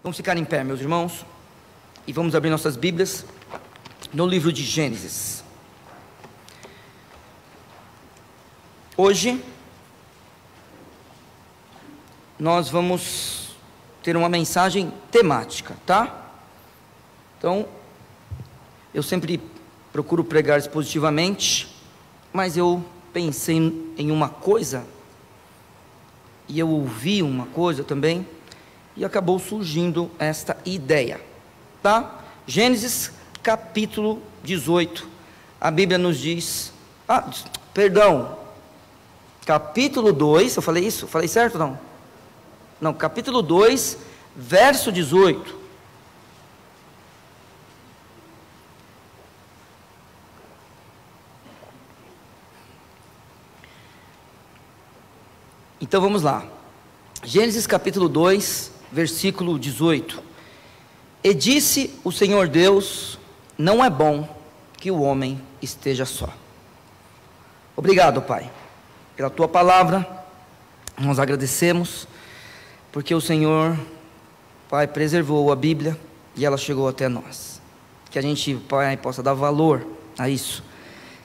Vamos ficar em pé, meus irmãos, e vamos abrir nossas Bíblias no livro de Gênesis. Hoje nós vamos ter uma mensagem temática, tá? Então, eu sempre procuro pregar expositivamente, mas eu pensei em uma coisa, e eu ouvi uma coisa também, e acabou surgindo esta ideia, tá? Gênesis capítulo 18, a Bíblia nos diz, capítulo 2, eu falei isso? Falei certo ou não? Não, capítulo 2, verso 18. Então vamos lá, Gênesis capítulo 2, versículo 18. E disse o Senhor Deus: não é bom que o homem esteja só. Obrigado, Pai, pela Tua palavra, nós agradecemos, porque o Senhor, Pai, preservou a Bíblia e ela chegou até nós. Que a gente, Pai, possa dar valor a isso,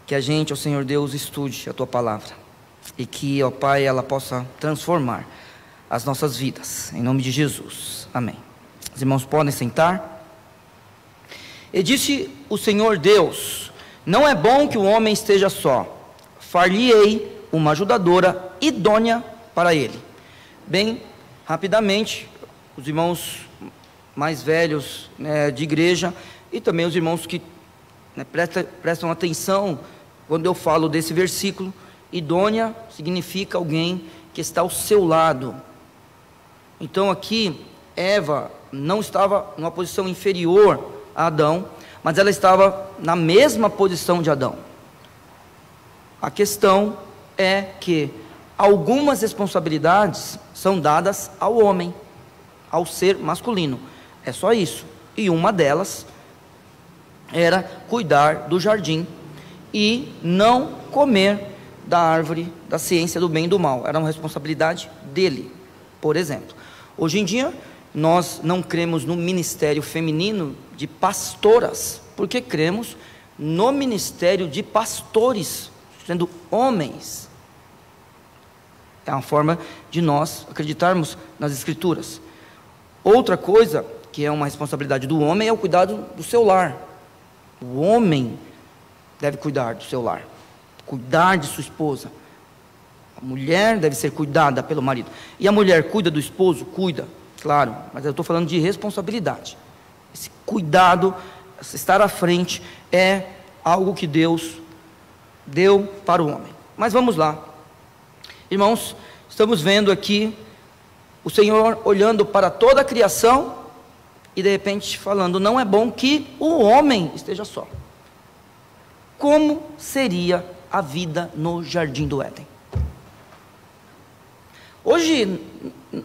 que a gente, ó Senhor Deus, estude a Tua palavra, e que, ó Pai, ela possa transformar as nossas vidas, em nome de Jesus, amém. Os irmãos podem sentar. E disse o Senhor Deus: não é bom que o homem esteja só, far-lhe-ei uma ajudadora idônea para ele. Bem, rapidamente, os irmãos mais velhos, de igreja, e também os irmãos que prestam atenção quando eu falo desse versículo. Idônea significa alguém que está ao seu lado. Então aqui, Eva não estava numa posição inferior a Adão, mas ela estava na mesma posição de Adão. A questão é que algumas responsabilidades são dadas ao homem, ao ser masculino, é só isso. E uma delas era cuidar do jardim e não comer da árvore da ciência do bem e do mal. Era uma responsabilidade dele, por exemplo. Hoje em dia, nós não cremos no ministério feminino de pastoras, porque cremos no ministério de pastores, sendo homens. É uma forma de nós acreditarmos nas Escrituras. Outra coisa, que é uma responsabilidade do homem, é o cuidado do seu lar. O homem deve cuidar do seu lar, cuidar de sua esposa. A mulher deve ser cuidada pelo marido. E a mulher cuida do esposo? Cuida, claro, mas eu estou falando de responsabilidade. Esse cuidado, estar à frente, é algo que Deus deu para o homem. Mas vamos lá, irmãos, estamos vendo aqui o Senhor olhando para toda a criação e de repente falando: não é bom que o homem esteja só. Como seria a vida no jardim do Éden? Hoje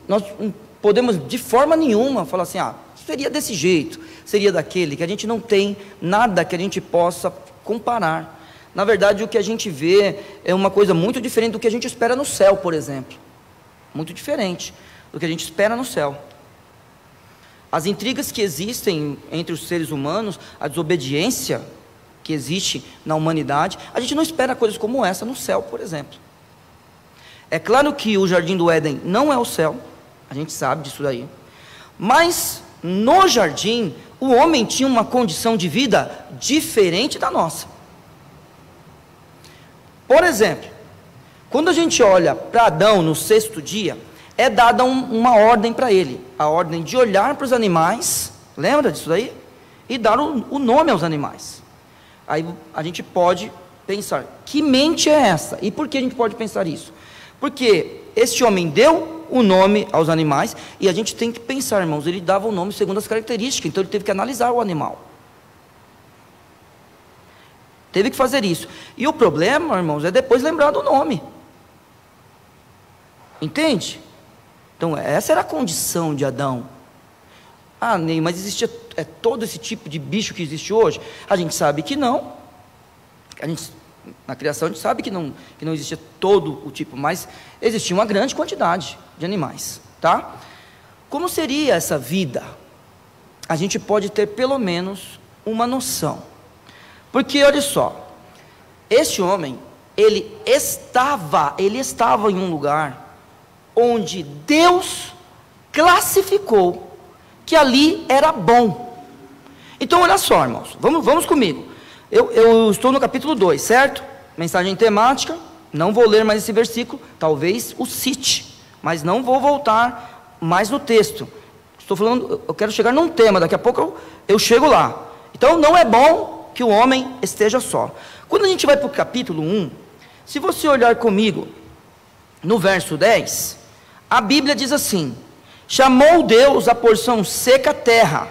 nós não podemos de forma nenhuma falar assim: seria desse jeito, seria daquele, que a gente não tem nada que a gente possa comparar. Na verdade, o que a gente vê é uma coisa muito diferente do que a gente espera no céu, por exemplo. Muito diferente do que a gente espera no céu. As intrigas que existem entre os seres humanos, a desobediência que existe na humanidade, a gente não espera coisas como essa no céu, por exemplo. É claro que o jardim do Éden não é o céu, a gente sabe disso daí, mas no jardim o homem tinha uma condição de vida diferente da nossa. Por exemplo, quando a gente olha para Adão no 6º dia, é dada uma ordem para ele, a ordem de olhar para os animais, lembra disso daí? E dar o nome aos animais. Aí a gente pode pensar: que mente é essa? E por que a gente pode pensar isso? Porque este homem deu o nome aos animais, e a gente tem que pensar, irmãos, ele dava o nome segundo as características, então ele teve que analisar o animal. Teve que fazer isso. E o problema, irmãos, é depois lembrar do nome. Entende? Então essa era a condição de Adão. Ney, mas existia todo esse tipo de bicho que existe hoje? A gente sabe que não. Na criação a gente sabe que não existia todo o tipo, mas existia uma grande quantidade de animais, tá? Como seria essa vida a gente pode ter pelo menos uma noção. Porque olha só, este homem, ele estava em um lugar onde Deus classificou que ali era bom. Então olha só, irmãos, vamos comigo. Eu estou no capítulo 2, certo? Mensagem temática, não vou ler mais esse versículo, talvez o cite, mas não vou voltar mais no texto. Estou falando, eu quero chegar num tema, daqui a pouco eu chego lá. Então não é bom que o homem esteja só. Quando a gente vai para o capítulo 1, se você olhar comigo no verso 10, a Bíblia diz assim: chamou Deus a porção seca terra,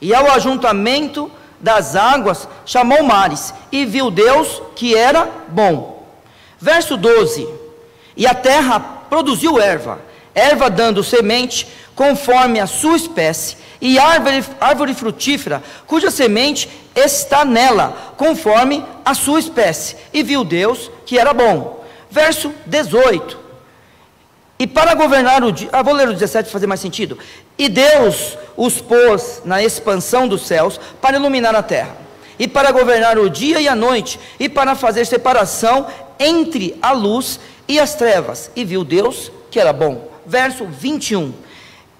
e ao ajuntamento das águas chamou mares, e viu Deus que era bom. Verso 12: e a terra produziu erva dando semente conforme a sua espécie, e árvore frutífera, cuja semente está nela, conforme a sua espécie, e viu Deus que era bom. Verso 18: e para governar o dia, vou ler o 17 para fazer mais sentido. E Deus os pôs na expansão dos céus para iluminar a terra, e para governar o dia e a noite, e para fazer separação entre a luz e as trevas, e viu Deus que era bom. Verso 21: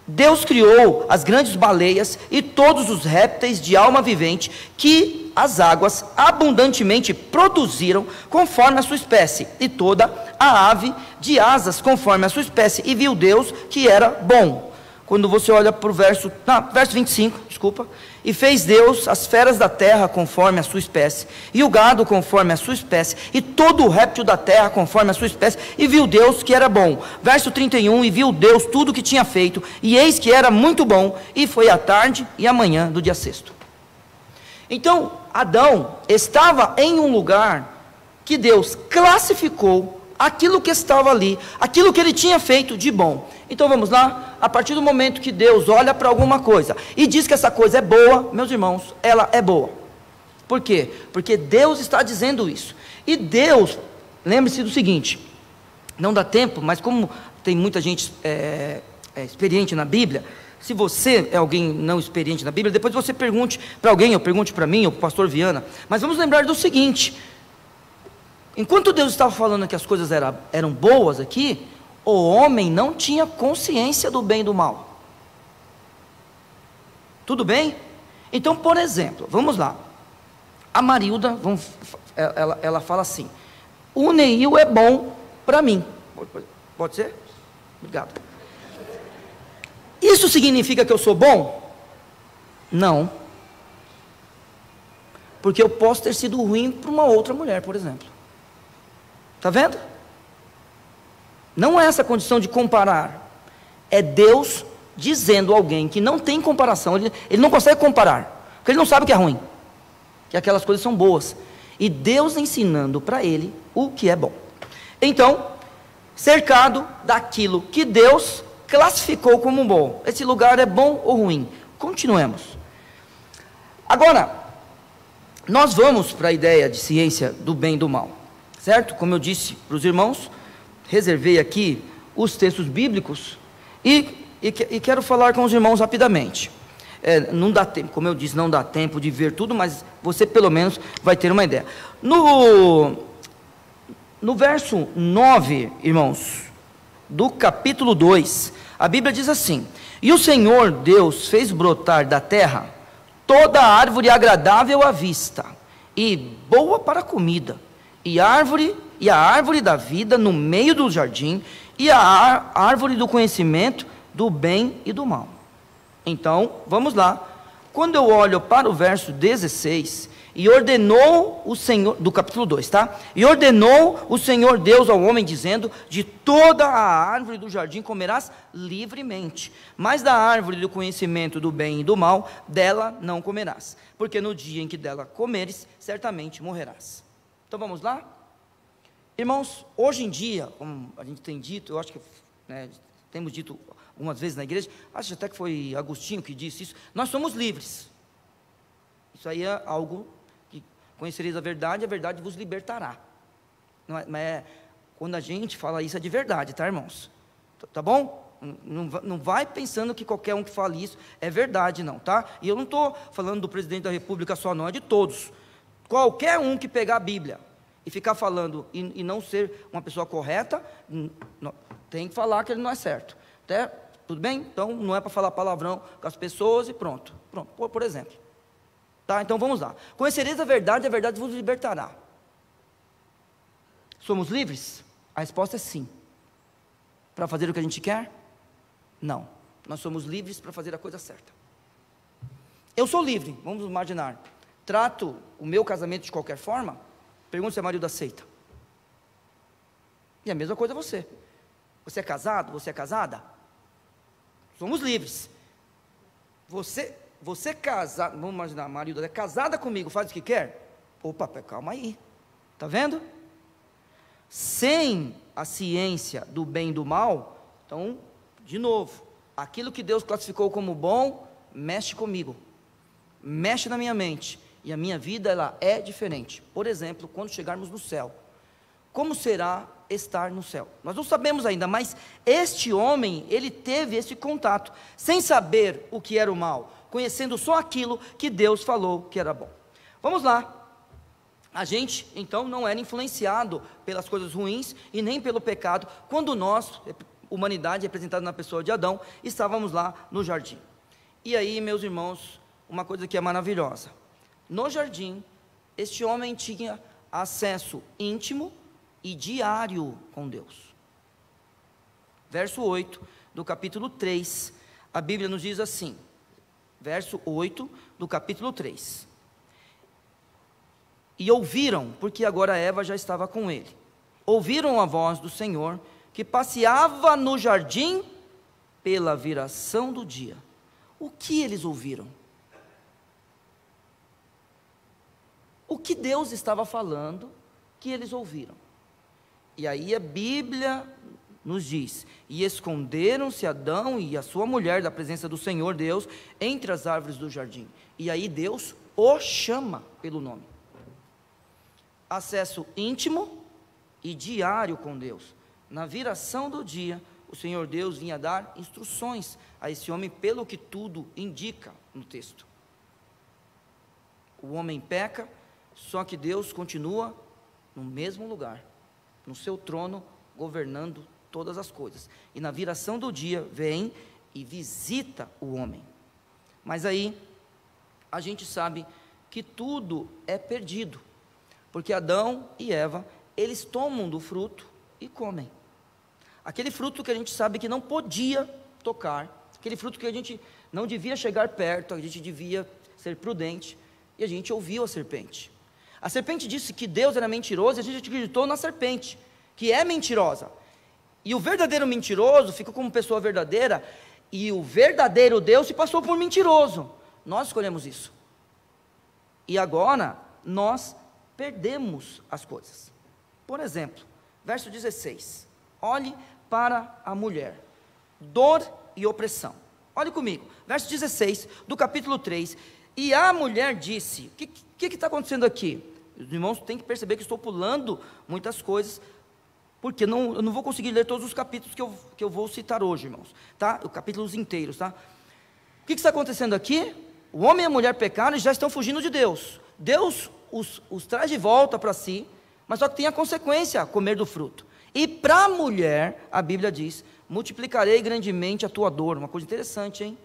Deus criou as grandes baleias e todos os répteis de alma vivente que as águas abundantemente produziram conforme a sua espécie, e toda a ave de asas conforme a sua espécie, e viu Deus que era bom. Quando você olha para o verso 25, desculpa, e fez Deus as feras da terra conforme a sua espécie, e o gado conforme a sua espécie, e todo o réptil da terra conforme a sua espécie, e viu Deus que era bom. Verso 31, e viu Deus tudo o que tinha feito, e eis que era muito bom, e foi a tarde e a manhã do dia sexto. Então, Adão estava em um lugar que Deus classificou aquilo que estava ali, aquilo que ele tinha feito de bom. Então vamos lá, a partir do momento que Deus olha para alguma coisa e diz que essa coisa é boa, meus irmãos, ela é boa. Por quê? Porque Deus está dizendo isso. E Deus, lembre-se do seguinte, não dá tempo, mas como tem muita gente experiente na Bíblia, se você é alguém não experiente na Bíblia, depois você pergunte para alguém, ou pergunte para mim, ou para o pastor Viana, mas vamos lembrar do seguinte: enquanto Deus estava falando que as coisas eram boas aqui, o homem não tinha consciência do bem e do mal. Tudo bem? Então, por exemplo, vamos lá. A Marilda, ela fala assim: o Neil é bom para mim. Pode ser? Obrigado. Isso significa que eu sou bom? Não. Porque eu posso ter sido ruim para uma outra mulher, por exemplo. Está vendo? Não é essa condição de comparar. É Deus dizendo a alguém que não tem comparação. Ele não consegue comparar, porque ele não sabe o que é ruim, que aquelas coisas são boas. E Deus ensinando para ele o que é bom. Então, cercado daquilo que Deus classificou como bom. Esse lugar é bom ou ruim? Continuemos. Agora, nós vamos para a ideia de ciência do bem e do mal, certo? Como eu disse para os irmãos, reservei aqui os textos bíblicos e quero falar com os irmãos rapidamente. Não dá tempo, como eu disse, não dá tempo de ver tudo, mas você pelo menos vai ter uma ideia. No verso 9, irmãos, do capítulo 2, a Bíblia diz assim: e o Senhor Deus fez brotar da terra toda a árvore agradável à vista e boa para a comida, e a árvore da vida no meio do jardim, e a árvore do conhecimento do bem e do mal. Então, vamos lá. Quando eu olho para o verso 16, e ordenou o Senhor, do capítulo 2, tá? E ordenou o Senhor Deus ao homem, dizendo: de toda a árvore do jardim comerás livremente, mas da árvore do conhecimento do bem e do mal, dela não comerás, porque no dia em que dela comeres, certamente morrerás. Então vamos lá? Irmãos, hoje em dia, como a gente tem dito, eu acho que temos dito algumas vezes na igreja, acho até que foi Agostinho que disse isso, nós somos livres. Isso aí é algo que conhecereis a verdade vos libertará. Não é, mas quando a gente fala isso é de verdade, tá, irmãos? Tá bom? Não vai pensando que qualquer um que fale isso é verdade, não, tá? E eu não estou falando do presidente da República só, não, é de todos. Qualquer um que pegar a Bíblia e ficar falando e não ser uma pessoa correta, tem que falar que ele não é certo. Até, tudo bem? Então, não é para falar palavrão com as pessoas e pronto. Pronto, por exemplo. Tá? Então, vamos lá. Conhecereis a verdade vos libertará. Somos livres? A resposta é sim. Para fazer o que a gente quer? Não. Nós somos livres para fazer a coisa certa. Eu sou livre, vamos imaginar. Trato o meu casamento de qualquer forma? Pergunta se a marido aceita. E a mesma coisa você. Você é casado? Você é casada? Somos livres. Você casado, vamos imaginar, marido é casada comigo, faz o que quer? Opa, calma aí. Está vendo? Sem a ciência do bem e do mal, então, de novo, aquilo que Deus classificou como bom, mexe comigo, mexe na minha mente, e a minha vida, ela é diferente. Por exemplo, quando chegarmos no céu, como será estar no céu? Nós não sabemos ainda, mas este homem, ele teve esse contato, sem saber o que era o mal, conhecendo só aquilo que Deus falou que era bom. Vamos lá. A gente, então, não era influenciado pelas coisas ruins e nem pelo pecado, quando nós, humanidade representada na pessoa de Adão, estávamos lá no jardim. E aí, meus irmãos, uma coisa que é maravilhosa. No jardim, este homem tinha acesso íntimo e diário com Deus. Verso 8 do capítulo 3, a Bíblia nos diz assim, verso 8 do capítulo 3. E ouviram, porque agora Eva já estava com ele, ouviram a voz do Senhor, que passeava no jardim pela viração do dia. O que eles ouviram? O que Deus estava falando, que eles ouviram. E aí a Bíblia nos diz, e esconderam-se Adão e a sua mulher da presença do Senhor Deus, entre as árvores do jardim. E aí Deus o chama pelo nome. Acesso íntimo e diário com Deus. Na viração do dia, o Senhor Deus vinha dar instruções a esse homem, pelo que tudo indica no texto. O homem peca, só que Deus continua no mesmo lugar, no seu trono, governando todas as coisas. E na viração do dia, vem e visita o homem. Mas aí, a gente sabe que tudo é perdido, porque Adão e Eva, eles tomam do fruto e comem. Aquele fruto que a gente sabe que não podia tocar, aquele fruto que a gente não devia chegar perto, a gente devia ser prudente, e a gente ouviu a serpente. A serpente disse que Deus era mentiroso, e a gente acreditou na serpente, que é mentirosa. E o verdadeiro mentiroso ficou como pessoa verdadeira, e o verdadeiro Deus se passou por mentiroso. Nós escolhemos isso. E agora, nós perdemos as coisas. Por exemplo, verso 16. Olhe para a mulher. Dor e opressão. Olhe comigo. Verso 16 do capítulo 3. E a mulher disse, o que está acontecendo aqui? Os irmãos têm que perceber que estou pulando muitas coisas, porque eu não vou conseguir ler todos os capítulos que eu vou citar hoje, irmãos, tá? Os capítulos inteiros, tá? O que está acontecendo aqui? O homem e a mulher pecaram e já estão fugindo de Deus. Deus os traz de volta para si, mas só que tem a consequência, comer do fruto. E para a mulher, a Bíblia diz, multiplicarei grandemente a tua dor. Uma coisa interessante, hein?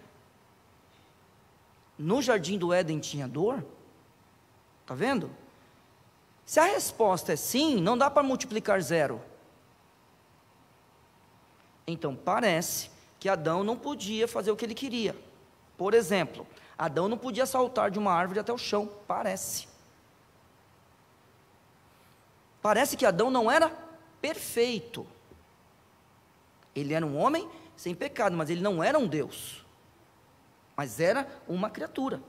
No jardim do Éden tinha dor? Está vendo? Se a resposta é sim, não dá para multiplicar zero. Então parece que Adão não podia fazer o que ele queria. Por exemplo, Adão não podia saltar de uma árvore até o chão, parece. Parece que Adão não era perfeito. Ele era um homem sem pecado, mas ele não era um Deus. Mas era uma criatura.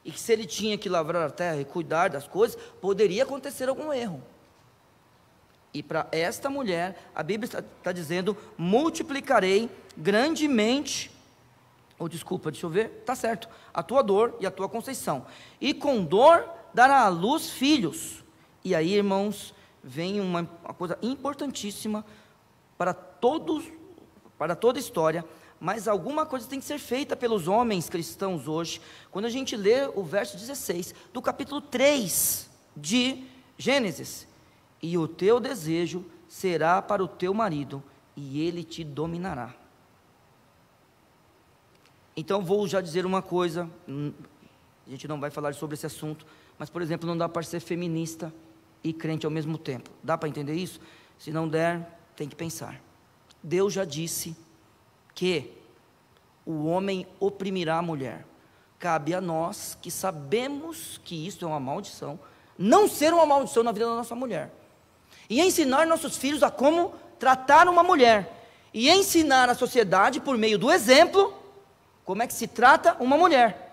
E que se ele tinha que lavrar a terra e cuidar das coisas, poderia acontecer algum erro. E para esta mulher, a Bíblia está dizendo, multiplicarei grandemente, deixa eu ver, está certo, a tua dor e a tua conceição. E com dor dará à luz filhos. E aí, irmãos, vem uma coisa importantíssima para todos, para toda a história, mas alguma coisa tem que ser feita pelos homens cristãos hoje, quando a gente lê o verso 16 do capítulo 3 de Gênesis: e o teu desejo será para o teu marido, e ele te dominará. Então vou já dizer uma coisa, a gente não vai falar sobre esse assunto, mas por exemplo, não dá para ser feminista e crente ao mesmo tempo. Dá para entender isso? Se não der, tem que pensar. Deus já disse que o homem oprimirá a mulher. Cabe a nós, que sabemos que isso é uma maldição, não ser uma maldição na vida da nossa mulher, e ensinar nossos filhos a como tratar uma mulher, e ensinar a sociedade por meio do exemplo como é que se trata uma mulher.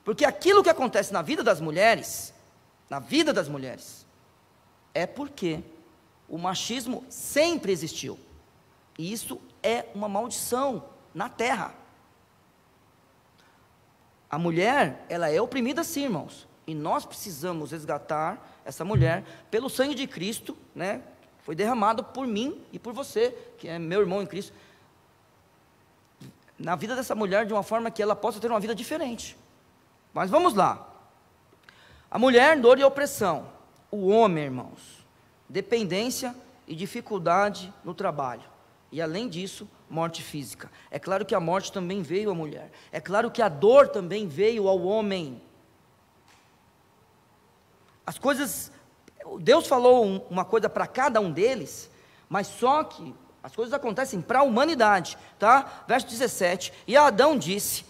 Porque aquilo que acontece na vida das mulheres, é porque o machismo sempre existiu, e isso é uma maldição na terra. A mulher, ela é oprimida sim, irmãos, e nós precisamos resgatar essa mulher pelo sangue de Cristo, né? Foi derramado por mim e por você, que é meu irmão em Cristo, na vida dessa mulher, de uma forma que ela possa ter uma vida diferente. Mas vamos lá. A mulher, dor e opressão. O homem, irmãos, dependência e dificuldade no trabalho. E além disso, morte física. É claro que a morte também veio à mulher. É claro que a dor também veio ao homem. As coisas, Deus falou uma coisa para cada um deles, mas só que as coisas acontecem para a humanidade, tá? Verso 17: e Adão disse: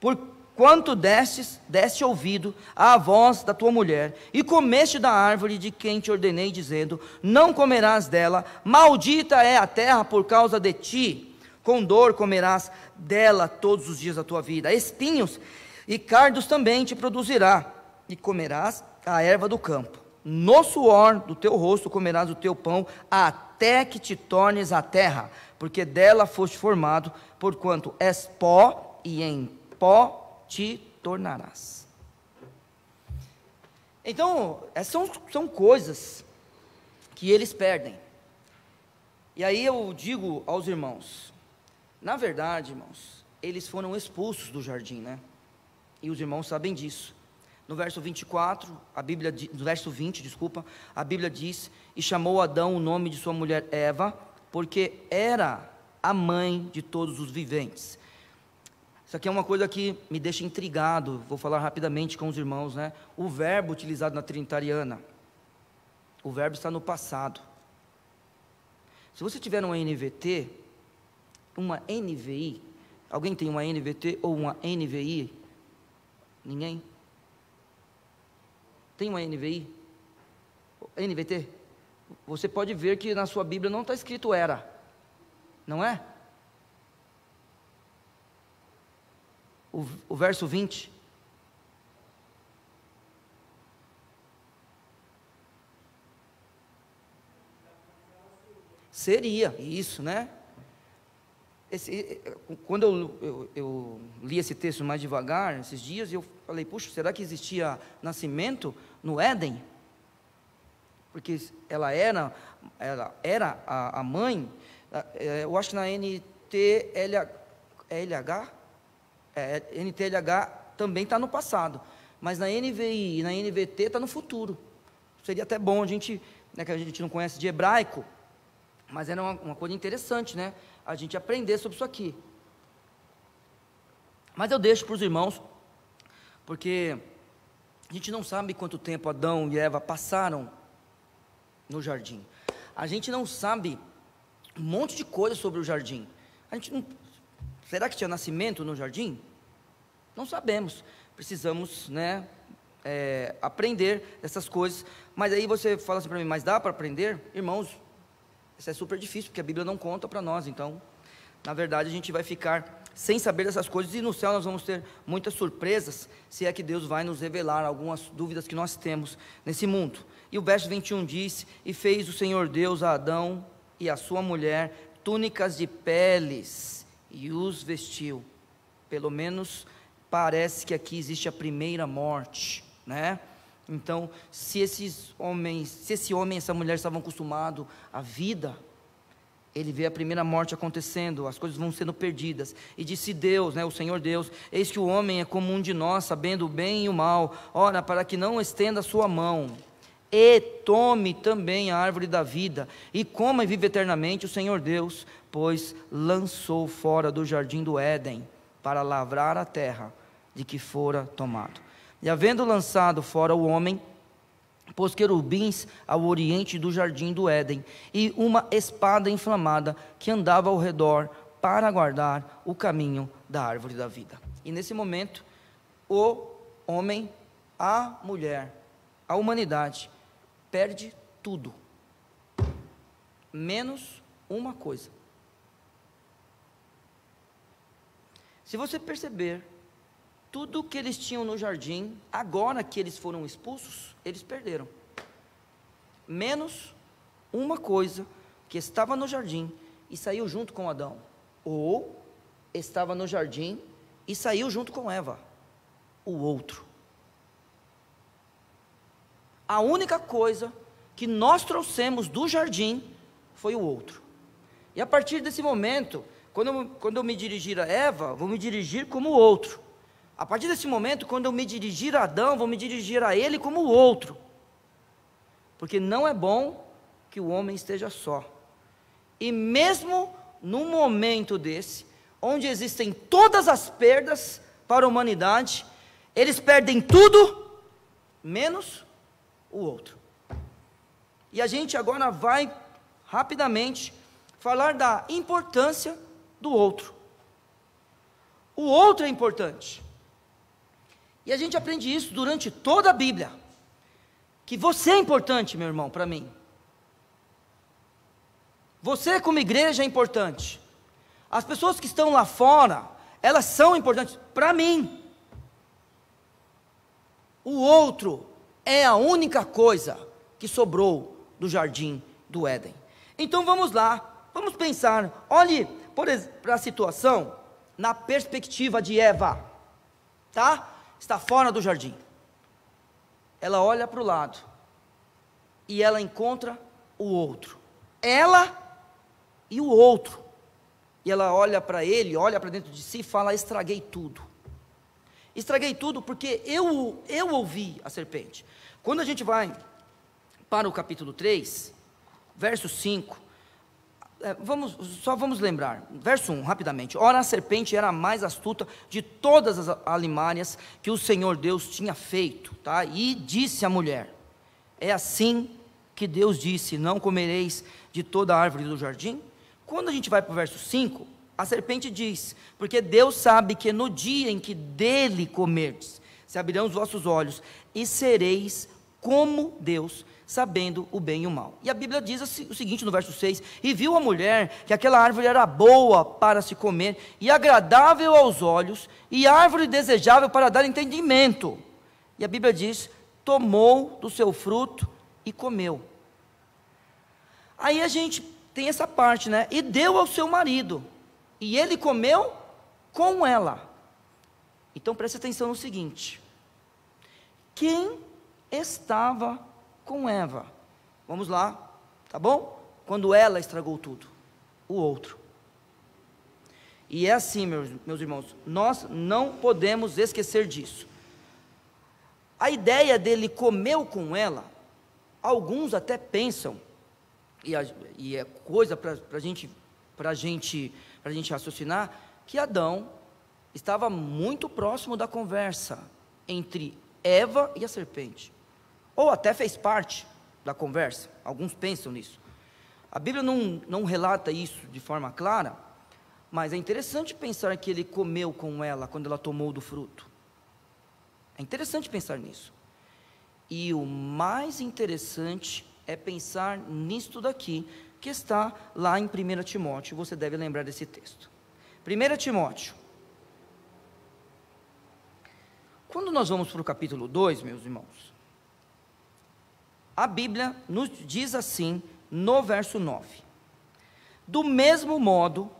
porquanto deste ouvido à voz da tua mulher, e comeste da árvore de quem te ordenei, dizendo: não comerás dela, maldita é a terra por causa de ti, com dor comerás dela todos os dias da tua vida, espinhos e cardos também te produzirá, e comerás a erva do campo, no suor do teu rosto comerás o teu pão, até que te tornes a terra, porque dela foste formado, porquanto és pó, e em pó te tornarás. Então, essas são coisas que eles perdem. E aí eu digo aos irmãos, na verdade, irmãos, eles foram expulsos do jardim, né? E os irmãos sabem disso. No verso 24, no verso 20, desculpa, a Bíblia diz: e chamou Adão o nome de sua mulher Eva, porque era a mãe de todos os viventes. Isso aqui é uma coisa que me deixa intrigado, vou falar rapidamente com os irmãos, né? O verbo utilizado na Trinitariana, o verbo está no passado. Se você tiver uma NVT, uma NVI, alguém tem uma NVT ou uma NVI? Ninguém? Tem uma NVI? NVT? Você pode ver que na sua Bíblia não está escrito era, não é? O verso 20. Seria, isso, né? Quando eu li esse texto mais devagar, esses dias, eu falei: puxa, será que existia nascimento no Éden? Porque ela era a mãe. Eu acho que na NTLH também está no passado, mas na NVI e na NVT está no futuro. Seria até bom a gente, né, que a gente não conhece de hebraico, mas era uma coisa interessante, né, a gente aprender sobre isso aqui. Mas eu deixo para os irmãos, porque a gente não sabe quanto tempo Adão e Eva passaram no jardim. A gente não sabe um monte de coisa sobre o jardim. Será que tinha nascimento no jardim? Não sabemos. Precisamos, né, aprender essas coisas. Mas aí você fala assim para mim: mas dá para aprender? Irmãos, isso é super difícil, porque a Bíblia não conta para nós. Então, na verdade, a gente vai ficar sem saber dessas coisas, e no céu nós vamos ter muitas surpresas, se é que Deus vai nos revelar algumas dúvidas que nós temos nesse mundo. E o verso 21 diz: e fez o Senhor Deus a Adão e a sua mulher túnicas de peles, e os vestiu. Pelo menos parece que aqui existe a primeira morte, né? Então, se esse homem e essa mulher estavam acostumados à vida, ele vê a primeira morte acontecendo, as coisas vão sendo perdidas, e disse Deus, o Senhor Deus: eis que o homem é como um de nós, sabendo o bem e o mal, ora, para que não estenda a sua mão, e tome também a árvore da vida, e coma e vive eternamente. O Senhor Deus, pois, lançou fora do jardim do Éden, para lavrar a terra de que fora tomado. E havendo lançado fora o homem, pôs querubins ao oriente do jardim do Éden, e uma espada inflamada que andava ao redor, para guardar o caminho da árvore da vida. E nesse momento, o homem, a mulher, a humanidade, perde tudo, menos uma coisa. Se você perceber, tudo que eles tinham no jardim, agora que eles foram expulsos, eles perderam, menos uma coisa que estava no jardim e saiu junto com Adão, ou estava no jardim e saiu junto com Eva: o outro. A única coisa que nós trouxemos do jardim foi o outro. E a partir desse momento, quando eu me dirigir a Eva, vou me dirigir como o outro. A partir desse momento, quando eu me dirigir a Adão, vou me dirigir a ele como o outro. Porque não é bom que o homem esteja só. E mesmo num momento desse, onde existem todas as perdas para a humanidade, eles perdem tudo, menos o outro. E a gente agora vai rapidamente falar da importância do outro. O outro é importante. E a gente aprende isso durante toda a Bíblia, que você é importante, meu irmão, para mim. Você como igreja é importante. As pessoas que estão lá fora, elas são importantes para mim. O outro é a única coisa que sobrou do jardim do Éden. Então vamos lá, vamos pensar. Olhe para a situação na perspectiva de Eva, tá? Está fora do jardim. Ela olha para o lado e ela encontra o outro. Ela e o outro. E ela olha para ele, olha para dentro de si e fala: estraguei tudo. Estraguei tudo porque eu ouvi a serpente. Quando a gente vai para o capítulo 3, verso 5, vamos lembrar, verso 1, rapidamente. Ora, a serpente era a mais astuta de todas as alimárias que o Senhor Deus tinha feito, tá? E disse à mulher: é assim que Deus disse: não comereis de toda a árvore do jardim? Quando a gente vai para o verso 5, a serpente diz: porque Deus sabe que no dia em que dele comerdes, se abrirão os vossos olhos, e sereis como Deus, sabendo o bem e o mal. E a Bíblia diz o seguinte no verso 6: e viu a mulher que aquela árvore era boa para se comer, e agradável aos olhos, e árvore desejável para dar entendimento. E a Bíblia diz: tomou do seu fruto e comeu. Aí a gente tem essa parte, né? E deu ao seu marido, e ele comeu com ela. Então preste atenção no seguinte: quem estava com Eva? Vamos lá, tá bom? Quando ela estragou tudo, o outro. E é assim, meus irmãos, nós não podemos esquecer disso. A ideia dele comeu com ela, alguns até pensam, e é coisa para a gente raciocinar, que Adão estava muito próximo da conversa entre Eva e a serpente, ou até fez parte da conversa. Alguns pensam nisso. A Bíblia não relata isso de forma clara, mas é interessante pensar que ele comeu com ela quando ela tomou do fruto. É interessante pensar nisso. E o mais interessante é pensar nisto daqui, que está lá em 1 Timóteo. Você deve lembrar desse texto. 1 Timóteo. Quando nós vamos para o capítulo 2, meus irmãos, a Bíblia nos diz assim, no verso 9: do mesmo modo,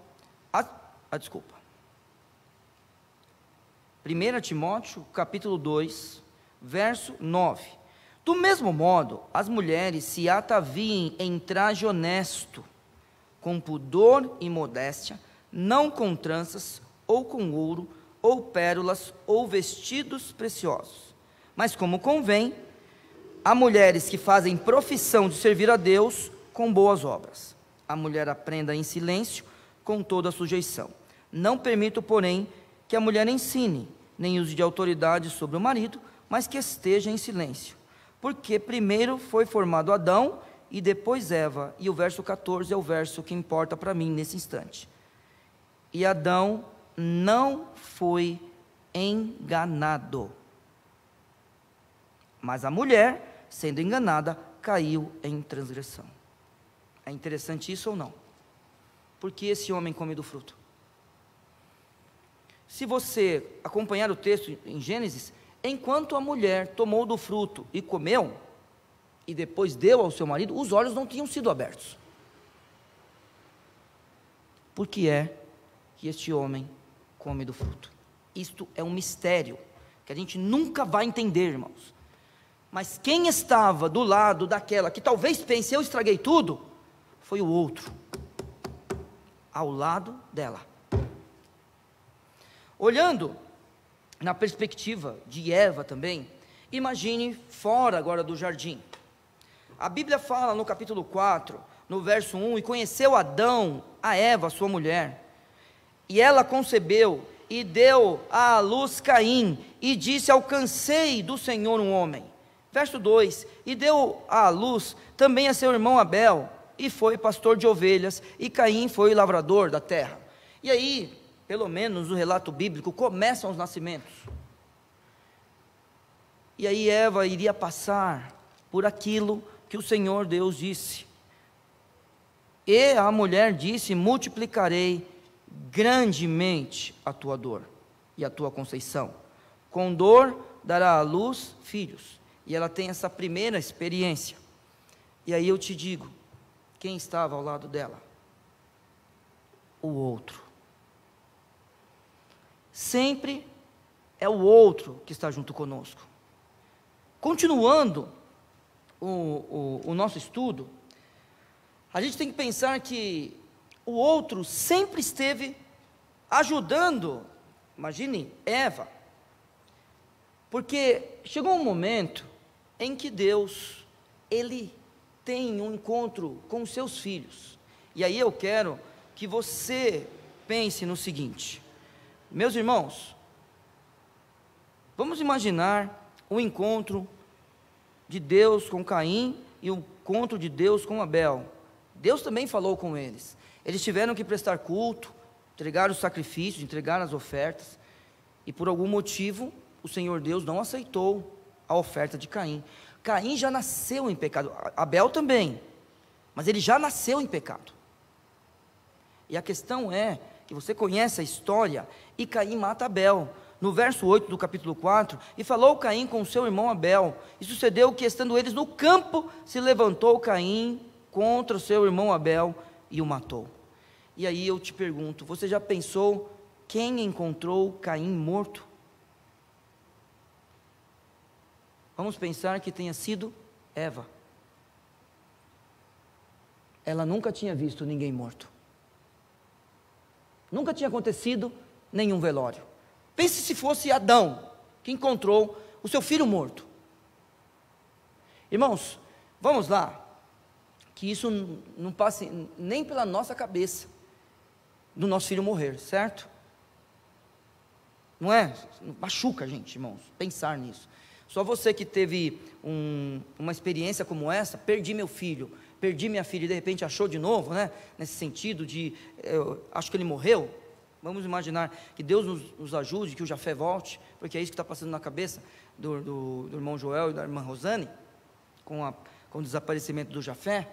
1 Timóteo, capítulo 2, verso 9: do mesmo modo, as mulheres se ataviem em traje honesto, com pudor e modéstia, não com tranças, ou com ouro, ou pérolas, ou vestidos preciosos, mas como convém a mulheres que fazem profissão de servir a Deus com boas obras. A mulher aprenda em silêncio, com toda a sujeição. Não permito, porém, que a mulher ensine, nem use de autoridade sobre o marido, mas que esteja em silêncio. Porque primeiro foi formado Adão e depois Eva. E o verso 14 é o verso que importa para mim nesse instante. E Adão não foi enganado, mas a mulher, sendo enganada, caiu em transgressão. É interessante isso ou não? Porque esse homem come do fruto. Se você acompanhar o texto em Gênesis, enquanto a mulher tomou do fruto e comeu, e depois deu ao seu marido, os olhos não tinham sido abertos. Por que é que este homem come do fruto? Isto é um mistério, que a gente nunca vai entender, irmãos. Mas quem estava do lado daquela que talvez pense, eu estraguei tudo, foi o outro, ao lado dela. Olhando na perspectiva de Eva também, imagine fora agora do jardim. A Bíblia fala no capítulo 4, no verso 1, e conheceu Adão a Eva, sua mulher, e ela concebeu e deu à luz Caim, e disse, alcancei do Senhor um homem. Verso 2, e deu à luz também a seu irmão Abel, e foi pastor de ovelhas, e Caim foi lavrador da terra. E aí, pelo menos no relato bíblico, começam os nascimentos. E aí Eva iria passar por aquilo que o Senhor Deus disse. E a mulher disse, multiplicarei grandemente a tua dor e a tua conceição. Com dor dará à luz filhos. E ela tem essa primeira experiência. E aí eu te digo, quem estava ao lado dela? O outro. Sempre é o outro que está junto conosco. Continuando o nosso estudo, a gente tem que pensar que o outro sempre esteve ajudando, imagine, Eva, porque chegou um momento em que Deus, Ele tem um encontro com os seus filhos, e aí eu quero que você pense no seguinte, meus irmãos, vamos imaginar o encontro de Deus com Caim e o encontro de Deus com Abel. Deus também falou com eles. Eles tiveram que prestar culto, entregar os sacrifícios, entregar as ofertas, e por algum motivo o Senhor Deus não aceitou a oferta de Caim. Caim já nasceu em pecado, Abel também, mas ele já nasceu em pecado. E a questão é que você conhece a história, e Caim mata Abel. No verso 8 do capítulo 4, e falou Caim com seu irmão Abel, e sucedeu que, estando eles no campo, se levantou Caim contra o seu irmão Abel, e o matou. E aí eu te pergunto, você já pensou quem encontrou Caim morto? Vamos pensar que tenha sido Eva. Ela nunca tinha visto ninguém morto. Nunca tinha acontecido nenhum velório. Pense se fosse Adão que encontrou o seu filho morto. Irmãos, vamos lá, que isso não passe nem pela nossa cabeça, do nosso filho morrer, certo? Não é? Machuca a gente, irmãos, pensar nisso. Só você que teve uma experiência como essa, perdi meu filho, perdi minha filha, e de repente achou de novo, né? Nesse sentido de, acho que ele morreu. Vamos imaginar que Deus nos ajude, que o Jafé volte, porque é isso que está passando na cabeça do irmão Joel e da irmã Rosane, com o desaparecimento do Jafé.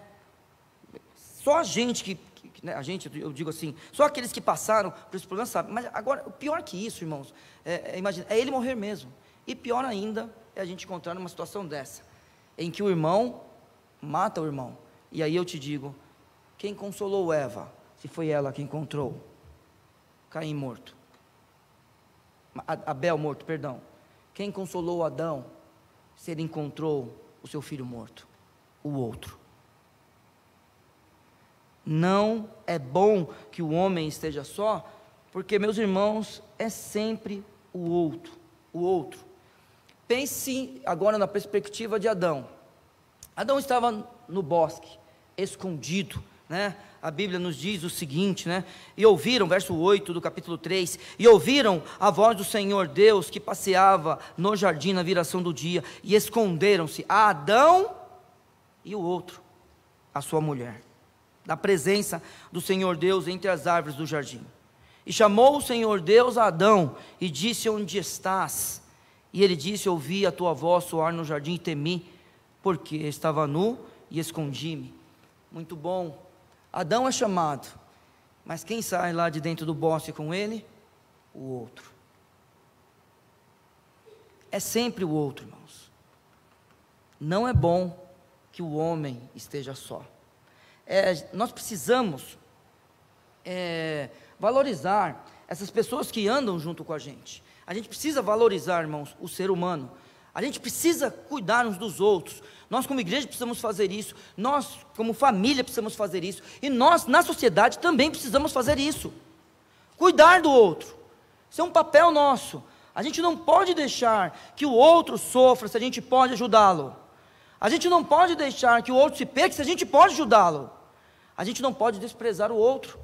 Só a gente né, eu digo assim, só aqueles que passaram por esse problema sabem. Mas agora, o pior que isso, irmãos, imagina, é ele morrer mesmo. E pior ainda é a gente encontrar numa situação dessa, em que o irmão mata o irmão. E aí eu te digo, quem consolou Eva, se foi ela que encontrou Caim morto, Abel morto, perdão. Quem consolou Adão, se ele encontrou o seu filho morto? O outro. Não é bom que o homem esteja só, porque, meus irmãos, é sempre o outro, o outro. Pense agora na perspectiva de Adão. Adão estava no bosque, escondido, né? A Bíblia nos diz o seguinte, né? E ouviram, verso 8 do capítulo 3, e ouviram a voz do Senhor Deus que passeava no jardim na viração do dia, e esconderam-se a Adão e o outro, a sua mulher, da presença do Senhor Deus entre as árvores do jardim. E chamou o Senhor Deus a Adão, e disse: onde estás? E ele disse: ouvi a tua voz soar no jardim e temi, porque estava nu e escondi-me. Muito bom. Adão é chamado, mas quem sai lá de dentro do bosque com ele? O outro. É sempre o outro, irmãos. Não é bom que o homem esteja só. Nós precisamos valorizar essas pessoas que andam junto com a gente. A gente precisa valorizar, irmãos, o ser humano. A gente precisa cuidar uns dos outros. Nós como igreja precisamos fazer isso. Nós como família precisamos fazer isso. E nós na sociedade também precisamos fazer isso. Cuidar do outro. Isso é um papel nosso. A gente não pode deixar que o outro sofra se a gente pode ajudá-lo. A gente não pode deixar que o outro se perca se a gente pode ajudá-lo. A gente não pode desprezar o outro.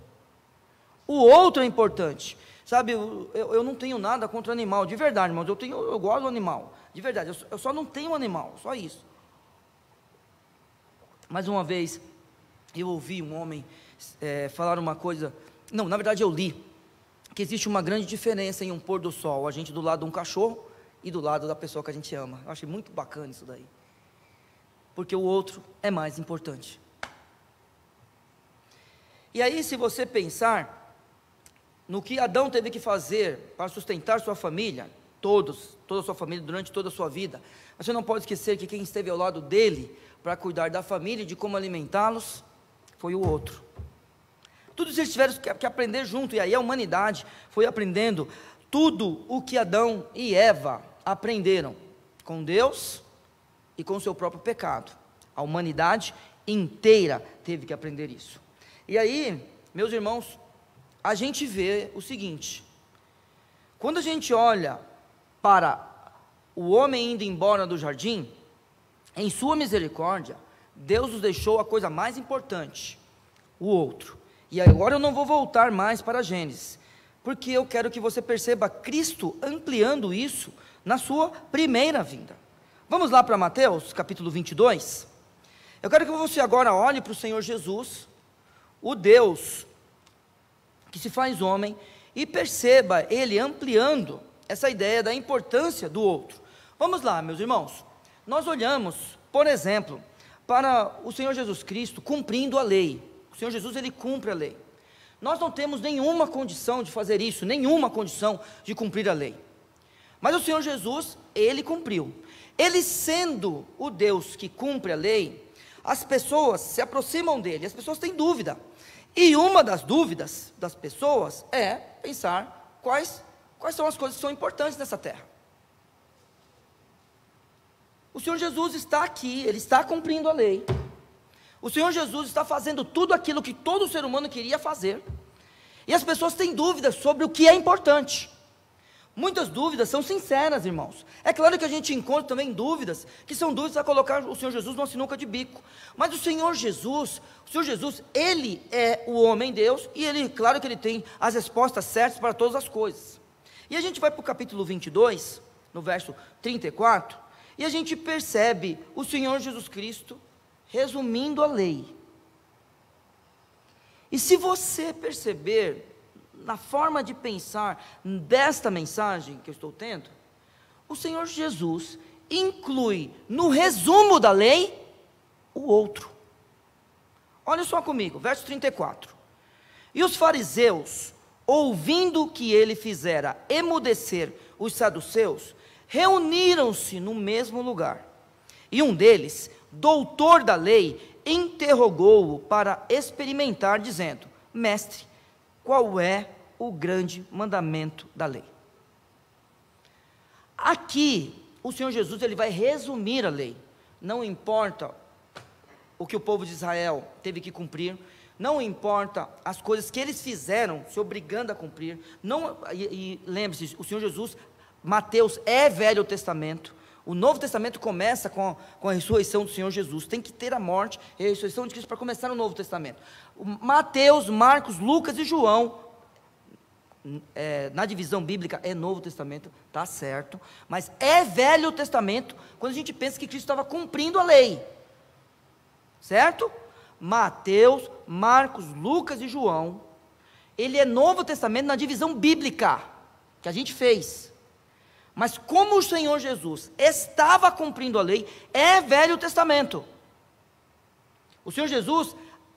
O outro é importante. Sabe, eu não tenho nada contra animal, de verdade, irmãos. Eu gosto do animal, de verdade. Eu só não tenho animal, só isso. Mais uma vez, eu ouvi um homem falar uma coisa. Não, na verdade eu li que existe uma grande diferença em um pôr do sol, a gente do lado de um cachorro e do lado da pessoa que a gente ama. Eu achei muito bacana isso daí, porque o outro é mais importante. E aí, se você pensar no que Adão teve que fazer para sustentar sua família, toda a sua família durante toda a sua vida, você não pode esquecer que quem esteve ao lado dele para cuidar da família e de como alimentá-los foi o outro. Tudo isso eles tiveram que aprender junto, e aí a humanidade foi aprendendo tudo o que Adão e Eva aprenderam com Deus e com o seu próprio pecado. A humanidade inteira teve que aprender isso. E aí, meus irmãos, a gente vê o seguinte: quando a gente olha para o homem indo embora do jardim, em sua misericórdia, Deus nos deixou a coisa mais importante, o outro. E agora eu não vou voltar mais para Gênesis, porque eu quero que você perceba Cristo ampliando isso na sua primeira vinda. Vamos lá para Mateus, capítulo 22. Eu quero que você agora olhe para o Senhor Jesus, o Deus que se faz homem, e perceba Ele ampliando essa ideia da importância do outro. Vamos lá, meus irmãos. Nós olhamos, por exemplo, para o Senhor Jesus Cristo cumprindo a lei. O Senhor Jesus, Ele cumpre a lei. Nós não temos nenhuma condição de fazer isso, nenhuma condição de cumprir a lei. Mas o Senhor Jesus, Ele cumpriu. Ele sendo o Deus que cumpre a lei, as pessoas se aproximam dele, as pessoas têm dúvida. E uma das dúvidas das pessoas é pensar quais são as coisas que são importantes nessa terra. O Senhor Jesus está aqui, Ele está cumprindo a lei. O Senhor Jesus está fazendo tudo aquilo que todo ser humano queria fazer. E as pessoas têm dúvidas sobre o que é importante. Muitas dúvidas são sinceras, irmãos. É claro que a gente encontra também dúvidas, que são dúvidas a colocar o Senhor Jesus numa sinuca de bico. Mas o Senhor Jesus, Ele é o homem Deus, e Ele, claro que Ele tem as respostas certas para todas as coisas. E a gente vai para o capítulo 22, no verso 34, e a gente percebe o Senhor Jesus Cristo resumindo a lei. E se você perceber na forma de pensar desta mensagem que eu estou tendo, o Senhor Jesus inclui no resumo da lei o outro. Olha só comigo, verso 34. E os fariseus, ouvindo que ele fizera emudecer os saduceus, reuniram-se no mesmo lugar. E um deles, doutor da lei, interrogou-o para experimentar, dizendo: Mestre, qual é o grande mandamento da lei? Aqui, o Senhor Jesus, Ele vai resumir a lei. Não importa o que o povo de Israel teve que cumprir, não importa as coisas que eles fizeram, se obrigando a cumprir, e lembre-se, o Senhor Jesus, Mateus é Velho Testamento, o Novo Testamento começa com a ressurreição do Senhor Jesus, tem que ter a morte e a ressurreição de Cristo para começar o Novo Testamento. Mateus, Marcos, Lucas e João, na divisão bíblica é Novo Testamento, tá certo, mas é Velho Testamento, quando a gente pensa que Cristo estava cumprindo a lei, certo? Mateus, Marcos, Lucas e João, ele é Novo Testamento na divisão bíblica, que a gente fez, mas como o Senhor Jesus estava cumprindo a lei, é Velho Testamento. O Senhor Jesus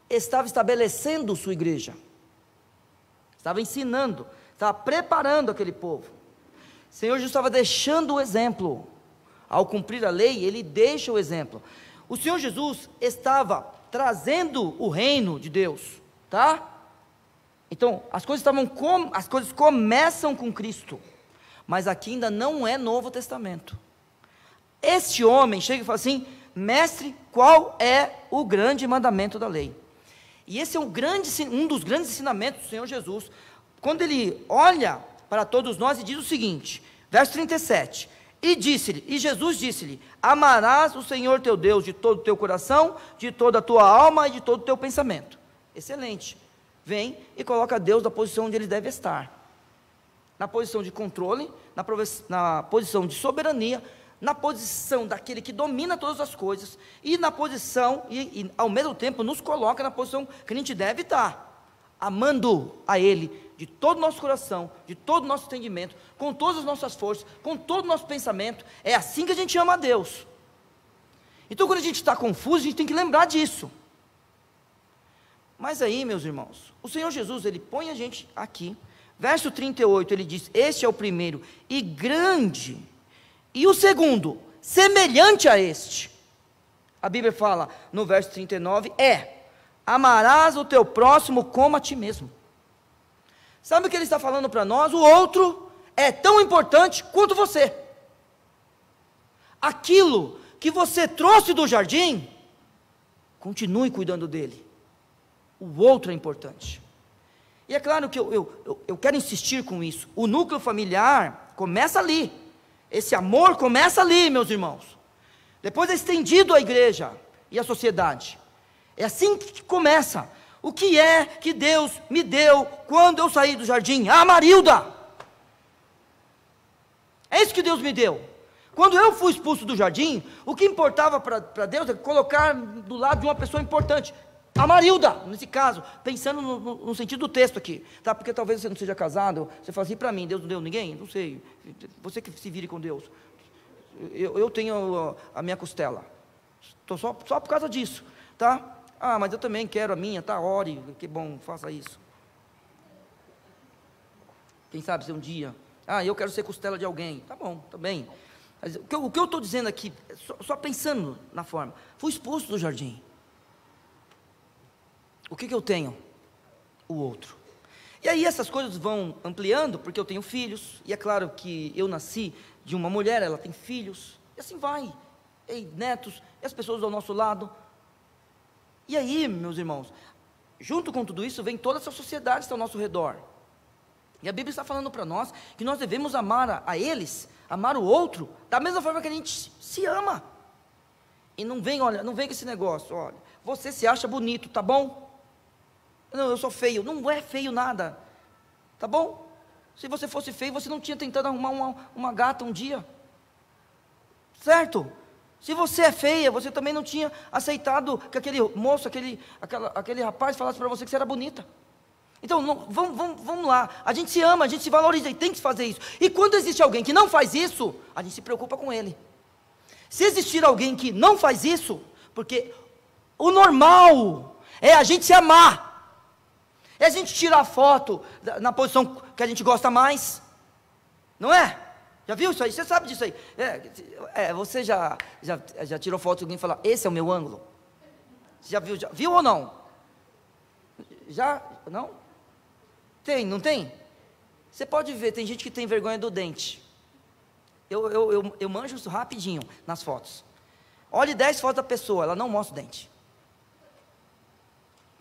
estava estabelecendo sua igreja, estava ensinando, estava preparando aquele povo. O Senhor Jesus estava deixando o exemplo, ao cumprir a lei, ele deixa o exemplo. O Senhor Jesus estava trazendo o reino de Deus, tá? Então, as coisas começam com Cristo, mas aqui ainda não é Novo Testamento. Este homem chega e fala assim: mestre, qual é o grande mandamento da lei? E esse é um dos grandes ensinamentos do Senhor Jesus, quando ele olha para todos nós e diz o seguinte, verso 37, e Jesus disse-lhe, amarás o Senhor teu Deus de todo o teu coração, de toda a tua alma e de todo o teu pensamento. Excelente. Vem e coloca Deus na posição onde ele deve estar, na posição de controle, na posição de soberania, na posição daquele que domina todas as coisas, e na posição, e ao mesmo tempo nos coloca na posição que a gente deve estar, amando a Ele de todo o nosso coração, de todo o nosso entendimento, com todas as nossas forças, com todo o nosso pensamento. É assim que a gente ama a Deus. Então, quando a gente está confuso, a gente tem que lembrar disso. Mas aí, meus irmãos, o Senhor Jesus, ele põe a gente aqui, verso 38, ele diz, este é o primeiro e grande, e o segundo, semelhante a este. A Bíblia fala, no verso 39, amarás o teu próximo como a ti mesmo. Sabe o que ele está falando para nós? O outro é tão importante quanto você. Aquilo que você trouxe do jardim, continue cuidando dele. O outro é importante. E é claro que eu quero insistir com isso. O núcleo familiar começa ali. Esse amor começa ali, meus irmãos. Depois é estendido à igreja e à sociedade. É assim que começa. O que é que Deus me deu quando eu saí do jardim? A Marilda! É isso que Deus me deu. Quando eu fui expulso do jardim, o que importava para Deus é colocar do lado de uma pessoa importante. A Marilda, nesse caso, pensando no sentido do texto aqui, tá? Porque talvez você não seja casado, você fala assim, para mim, Deus não deu ninguém? Não sei, você que se vire com Deus. Eu tenho a minha costela, estou só por causa disso, tá? Ah, mas eu também quero a minha, tá? Ore, que bom, faça isso. Quem sabe se um dia, eu quero ser costela de alguém, tá bom, tá bem. Mas o que eu estou dizendo aqui, só pensando na forma, fui expulso do jardim. O que eu tenho? O outro. E aí essas coisas vão ampliando, porque eu tenho filhos, e é claro que eu nasci de uma mulher, ela tem filhos, e assim vai, e netos, e as pessoas ao nosso lado. E aí, meus irmãos, junto com tudo isso, vem toda essa sociedade que está ao nosso redor. E a Bíblia está falando para nós, que nós devemos amar a eles, amar o outro, da mesma forma que a gente se ama. E não vem com esse negócio, olha, você se acha bonito, tá bom? Não, eu sou feio. Não é feio nada, tá bom? Se você fosse feio, você não tinha tentado arrumar uma gata um dia, certo? Se você é feia, você também não tinha aceitado que aquele moço, aquele rapaz falasse para você que você era bonita. Então, vamos lá, a gente se ama, a gente se valoriza e tem que fazer isso. E quando existe alguém que não faz isso, a gente se preocupa com ele. Se existir alguém que não faz isso, porque o normal é a gente se amar, é a gente tirar foto na posição que a gente gosta mais, não é? Já viu isso aí? Você sabe disso aí? Você já tirou foto de alguém e falou, esse é o meu ângulo? Você já viu ou não? Já? Não? Tem, não tem? Você pode ver, tem gente que tem vergonha do dente. Eu manjo isso rapidinho nas fotos. Olhe 10 fotos da pessoa, ela não mostra o dente.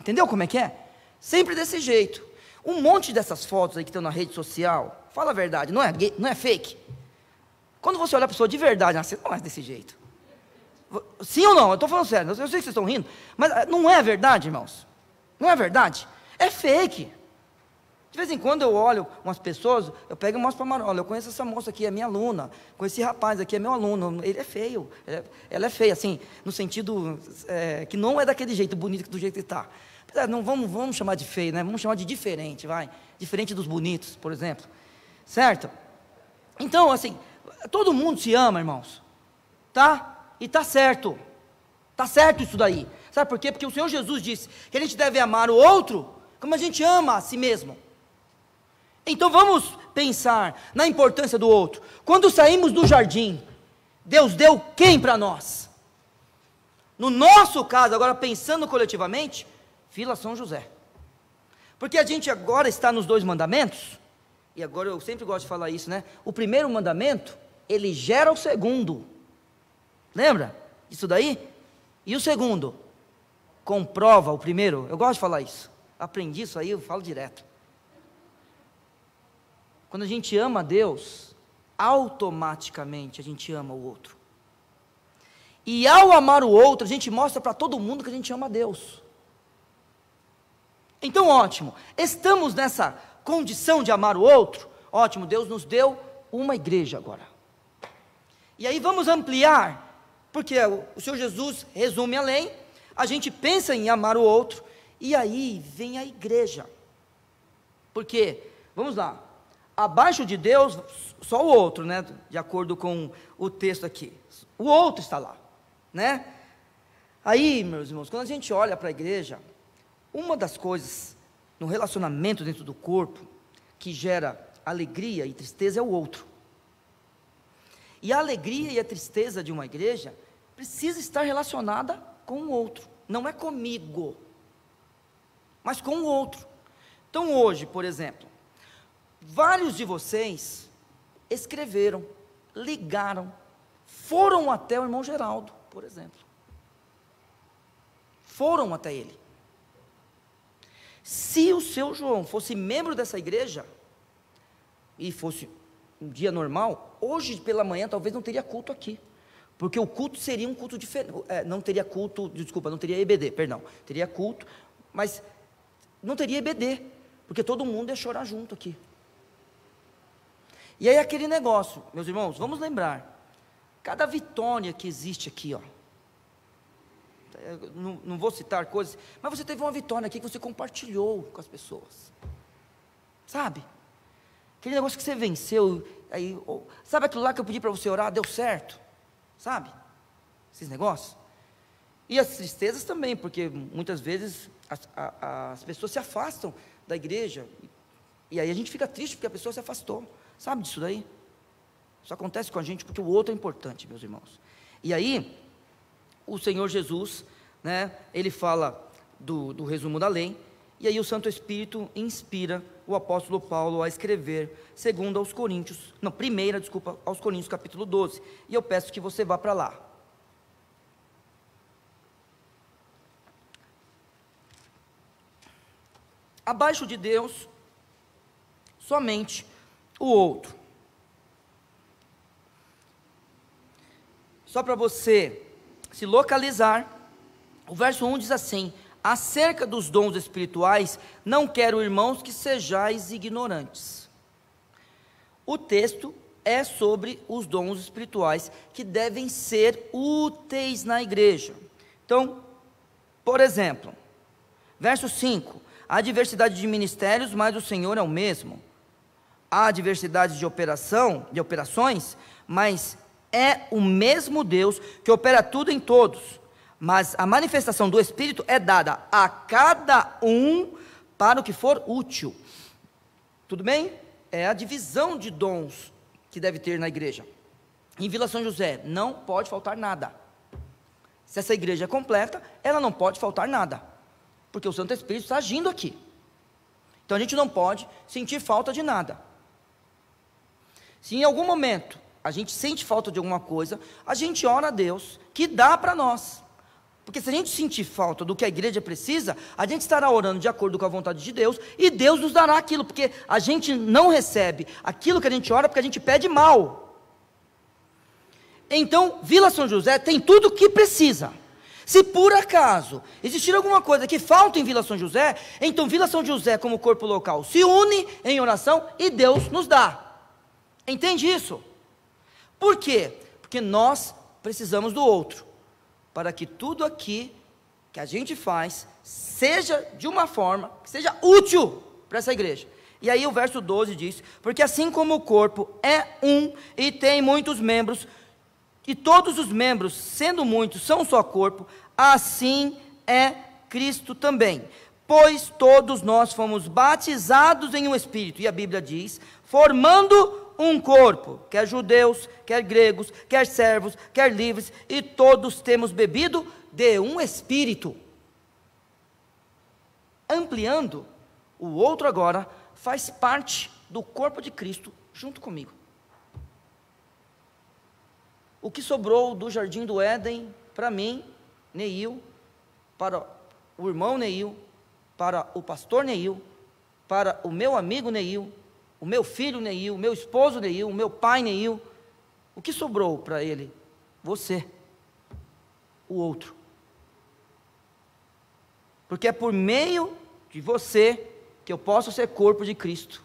Entendeu como é que é? Sempre desse jeito. Um monte dessas fotos aí que estão na rede social, fala a verdade, não é fake? Quando você olha a pessoa de verdade, você não é desse jeito. Sim ou não? Eu estou falando sério, eu sei que vocês estão rindo, mas não é verdade, irmãos? Não é verdade? É fake. De vez em quando eu olho umas pessoas, eu pego e mostro para a Marola, eu conheço essa moça aqui, é minha aluna, conheço esse rapaz aqui, é meu aluno, ele é feio, ela é feia, assim, no sentido que não é daquele jeito bonito, do jeito que está. Não vamos chamar de feio, né? Vamos chamar de diferente, vai. Diferente dos bonitos, por exemplo. Certo? Então, assim, todo mundo se ama, irmãos. Tá? E tá certo. Tá certo isso daí. Sabe por quê? Porque o Senhor Jesus disse que a gente deve amar o outro como a gente ama a si mesmo. Então vamos pensar na importância do outro. Quando saímos do jardim, Deus deu quem para nós? No nosso caso, agora pensando coletivamente, Vila São José. Porque a gente agora está nos 2 mandamentos, e agora eu sempre gosto de falar isso, né? O primeiro mandamento, ele gera o segundo. Lembra disso daí? E o segundo, comprova o primeiro. Eu gosto de falar isso. Aprendi isso aí, eu falo direto. Quando a gente ama a Deus, automaticamente a gente ama o outro. E ao amar o outro, a gente mostra para todo mundo que a gente ama a Deus. Então, ótimo, estamos nessa condição de amar o outro? Ótimo, Deus nos deu uma igreja agora. E aí vamos ampliar, porque o Senhor Jesus resume a lei, a gente pensa em amar o outro, e aí vem a igreja. Porque, vamos lá, abaixo de Deus, só o outro, né? De acordo com o texto aqui, o outro está lá, né? Aí, meus irmãos, quando a gente olha para a igreja, uma das coisas no relacionamento dentro do corpo que gera alegria e tristeza é o outro. E a alegria e a tristeza de uma igreja precisa estar relacionada com o outro. Não é comigo, mas com o outro. Então hoje, por exemplo, vários de vocês escreveram, ligaram, foram até o irmão Geraldo, por exemplo. Foram até ele. Se o seu João fosse membro dessa igreja, e fosse um dia normal, hoje pela manhã talvez não teria culto aqui, porque o culto seria um culto diferente, não teria culto, desculpa, não teria EBD, perdão, teria culto, mas não teria EBD, porque todo mundo ia chorar junto aqui. E aí aquele negócio, meus irmãos, vamos lembrar, cada vitória que existe aqui, ó, não vou citar coisas, mas você teve uma vitória aqui que você compartilhou com as pessoas, sabe? Aquele negócio que você venceu, aí, sabe aquilo lá que eu pedi para você orar, deu certo, sabe? Esses negócios. E as tristezas também, porque muitas vezes as pessoas se afastam da igreja, e aí a gente fica triste porque a pessoa se afastou, sabe disso daí? Isso acontece com a gente porque o outro é importante, meus irmãos. E aí, o Senhor Jesus, né, ele fala do resumo da lei, e aí o Santo Espírito inspira o apóstolo Paulo a escrever, aos Coríntios capítulo 12, e eu peço que você vá para lá. Abaixo de Deus, somente o outro. Só para você se localizar, o verso 1 diz assim: acerca dos dons espirituais, não quero, irmãos, que sejais ignorantes. O texto é sobre os dons espirituais que devem ser úteis na igreja. Então, por exemplo, verso 5: há diversidade de ministérios, mas o Senhor é o mesmo. Há diversidade de operações, mas é o mesmo Deus que opera tudo em todos. Mas a manifestação do Espírito é dada a cada um para o que for útil. Tudo bem? É a divisão de dons que deve ter na igreja. Em Vila São José não pode faltar nada. Se essa igreja é completa, ela não pode faltar nada, porque o Santo Espírito está agindo aqui. Então a gente não pode sentir falta de nada. Se em algum momento a gente sente falta de alguma coisa, a gente ora a Deus que dá para nós. Porque se a gente sentir falta do que a igreja precisa, a gente estará orando de acordo com a vontade de Deus, e Deus nos dará aquilo, porque a gente não recebe aquilo que a gente ora, porque a gente pede mal. Então, Vila São José tem tudo o que precisa. Se por acaso existir alguma coisa que falta em Vila São José, então Vila São José, como corpo local, se une em oração e Deus nos dá. Entende isso? Por quê? Porque nós precisamos do outro, para que tudo aqui que a gente faz seja de uma forma que seja útil para essa igreja. E aí o verso 12 diz: porque assim como o corpo é um e tem muitos membros, e todos os membros, sendo muitos, são um só corpo, assim é Cristo também. Pois todos nós fomos batizados em um Espírito, e a Bíblia diz, formando um corpo, quer judeus, quer gregos, quer servos, quer livres, e todos temos bebido de um Espírito. Ampliando, o outro agora faz parte do corpo de Cristo junto comigo. O que sobrou do jardim do Éden, para mim, Neil, para o irmão Neil, para o pastor Neil, para o meu amigo Neil, o meu filho Neil, o meu esposo Neil, o meu pai Neil, o que sobrou para ele? Você, o outro. Porque é por meio de você que eu posso ser corpo de Cristo,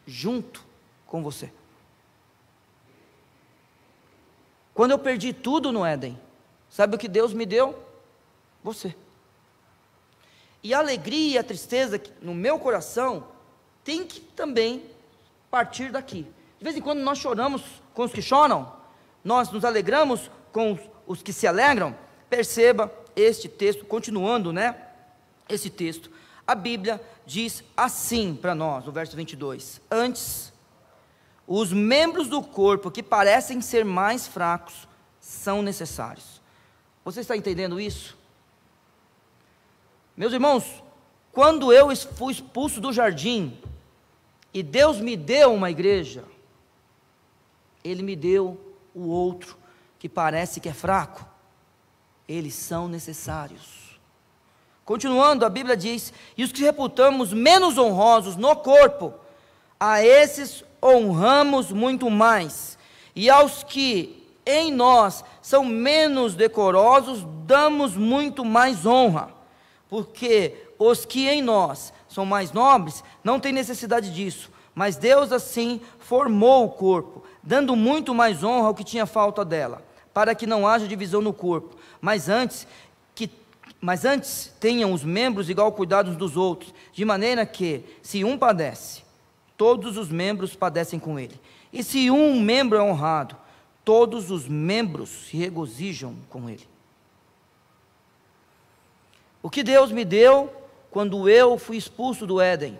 junto com você. Quando eu perdi tudo no Éden, sabe o que Deus me deu? Você. E a alegria e a tristeza no meu coração tem que também partir daqui. De vez em quando nós choramos com os que choram, nós nos alegramos com os que se alegram. Perceba este texto, continuando, esse texto. A Bíblia diz assim para nós, no verso 22. Antes, os membros do corpo que parecem ser mais fracos são necessários. Você está entendendo isso? Meus irmãos, quando eu fui expulso do jardim, e Deus me deu uma igreja, Ele me deu o outro, que parece que é fraco. Eles são necessários. Continuando, a Bíblia diz, e os que reputamos menos honrosos no corpo, a esses honramos muito mais, e aos que em nós são menos decorosos, damos muito mais honra, porque os que em nós são mais nobres, não têm necessidade disso, mas Deus assim formou o corpo, dando muito mais honra ao que tinha falta dela, para que não haja divisão no corpo, mas antes tenham os membros igual cuidado uns dos outros, de maneira que, se um padece, todos os membros padecem com ele, e se um membro é honrado, todos os membros se regozijam com ele. O que Deus me deu quando eu fui expulso do Éden?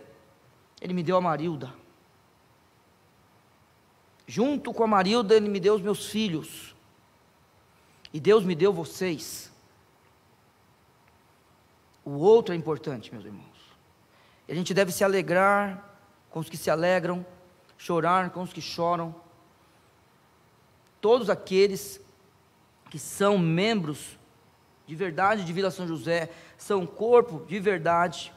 Ele me deu a Marilda. Junto com a Marilda, Ele me deu os meus filhos. E Deus me deu vocês. O outro é importante, meus irmãos. A gente deve se alegrar com os que se alegram, chorar com os que choram. Todos aqueles que são membros de verdade de Vila São José, são corpo de verdade,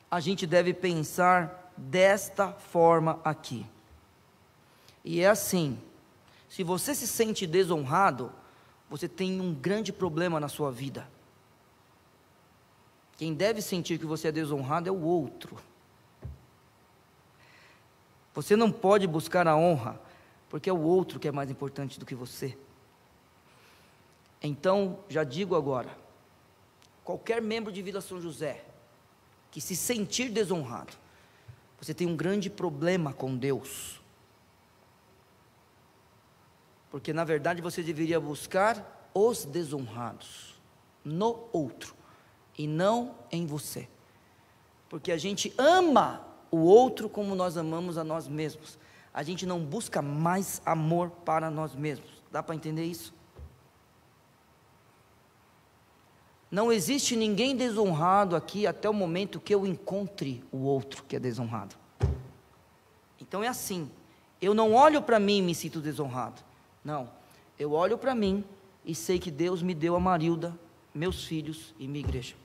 a gente deve pensar desta forma aqui. E é assim, se você se sente desonrado, você tem um grande problema na sua vida. Quem deve sentir que você é desonrado é o outro. Você não pode buscar a honra, porque é o outro que é mais importante do que você. Então, já digo agora, qualquer membro de Vila São José, que se sentir desonrado, você tem um grande problema com Deus. Porque na verdade você deveria buscar os desonrados, no outro, e não em você. Porque a gente ama o outro como nós amamos a nós mesmos. A gente não busca mais amor para nós mesmos. Dá para entender isso? Não existe ninguém desonrado aqui até o momento que eu encontre o outro que é desonrado. Então é assim, eu não olho para mim e me sinto desonrado. Não, eu olho para mim e sei que Deus me deu a Marilda, meus filhos e minha igreja.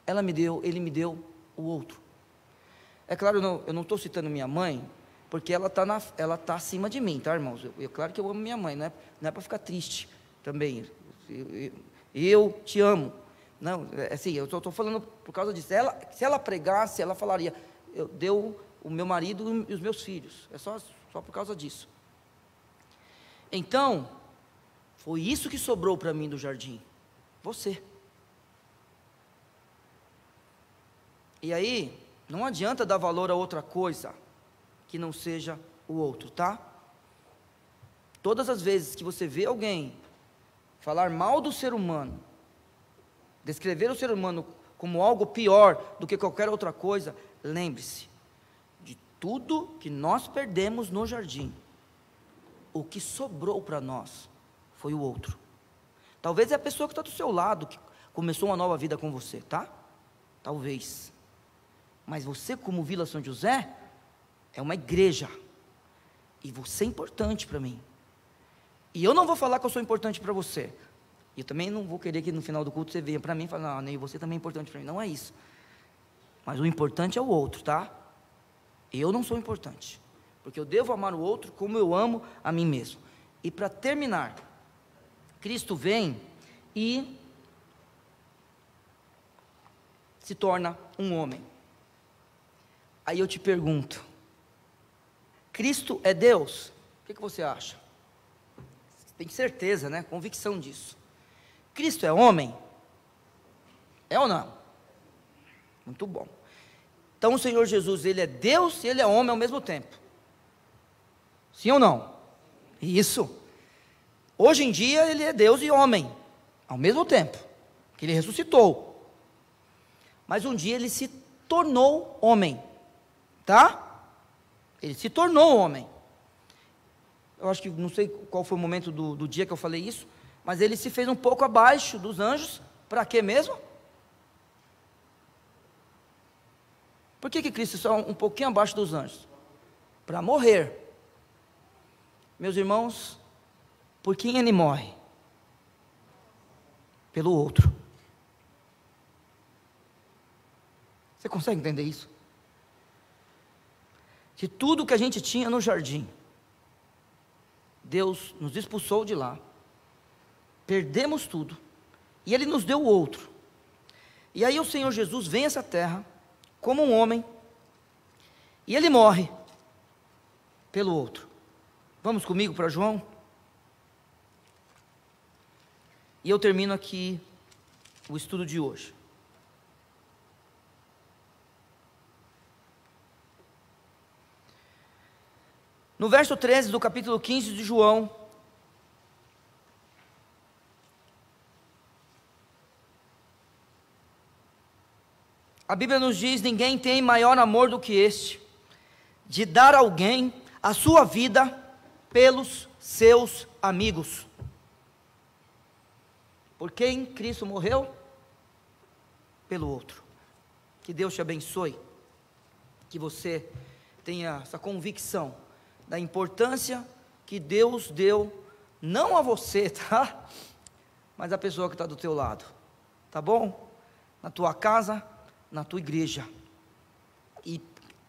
Ele me deu o outro. É claro, eu não estou citando minha mãe, porque ela está acima de mim, tá, irmãos? Claro que eu amo minha mãe, não é para ficar triste também. Eu te amo. Não, assim, eu estou falando por causa disso. Se ela pregasse, ela falaria, deu o meu marido e os meus filhos. É só por causa disso. Então, foi isso que sobrou para mim do jardim. Você. E aí, não adianta dar valor a outra coisa que não seja o outro, tá? Todas as vezes que você vê alguém falar mal do ser humano, descrever o ser humano como algo pior do que qualquer outra coisa, lembre-se de tudo que nós perdemos no jardim. O que sobrou para nós foi o outro. Talvez é a pessoa que está do seu lado, que começou uma nova vida com você, tá? Talvez. Mas você, como Vila São José, é uma igreja. E você é importante para mim. E eu não vou falar que eu sou importante para você. E eu também não vou querer que no final do culto você venha para mim e fale, não, Ney, você também é importante para mim. Não é isso. Mas o importante é o outro, tá? Eu não sou importante. Porque eu devo amar o outro como eu amo a mim mesmo. E para terminar, Cristo vem e se torna um homem. Aí eu te pergunto, Cristo é Deus? O que você acha? Você tem certeza, né? Convicção disso. Cristo é homem? É ou não? Muito bom. Então o Senhor Jesus, Ele é Deus e Ele é homem ao mesmo tempo. Sim ou não? Isso. Hoje em dia Ele é Deus e homem ao mesmo tempo, que Ele ressuscitou. Mas um dia Ele se tornou homem. Tá? Ele se tornou homem. Eu acho que, não sei qual foi o momento do dia que eu falei isso, mas ele se fez um pouco abaixo dos anjos, para quê mesmo? Por que Cristo só um pouquinho abaixo dos anjos? Para morrer. Meus irmãos, por quem ele morre? Pelo outro. Você consegue entender isso? De tudo que a gente tinha no jardim, Deus nos expulsou de lá, perdemos tudo, e Ele nos deu o outro. E aí o Senhor Jesus vem a essa terra, como um homem, e Ele morre pelo outro. Vamos comigo para João? E eu termino aqui o estudo de hoje. No verso 13 do capítulo 15 de João, a Bíblia nos diz: ninguém tem maior amor do que este, de dar a alguém a sua vida pelos seus amigos. Por quem Cristo morreu? Pelo outro. Que Deus te abençoe, que você tenha essa convicção da importância que Deus deu, não a você, tá? Mas a pessoa que está do teu lado, tá bom? Na tua casa, na tua igreja. E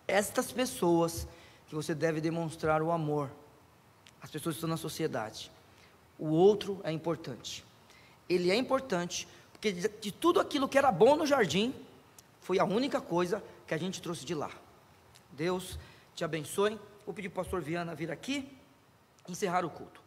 estas pessoas que você deve demonstrar o amor, as pessoas que estão na sociedade. O outro é importante. Ele é importante porque de tudo aquilo que era bom no jardim, foi a única coisa que a gente trouxe de lá. Deus te abençoe. Vou pedir para o pastor Viana vir aqui e encerrar o culto.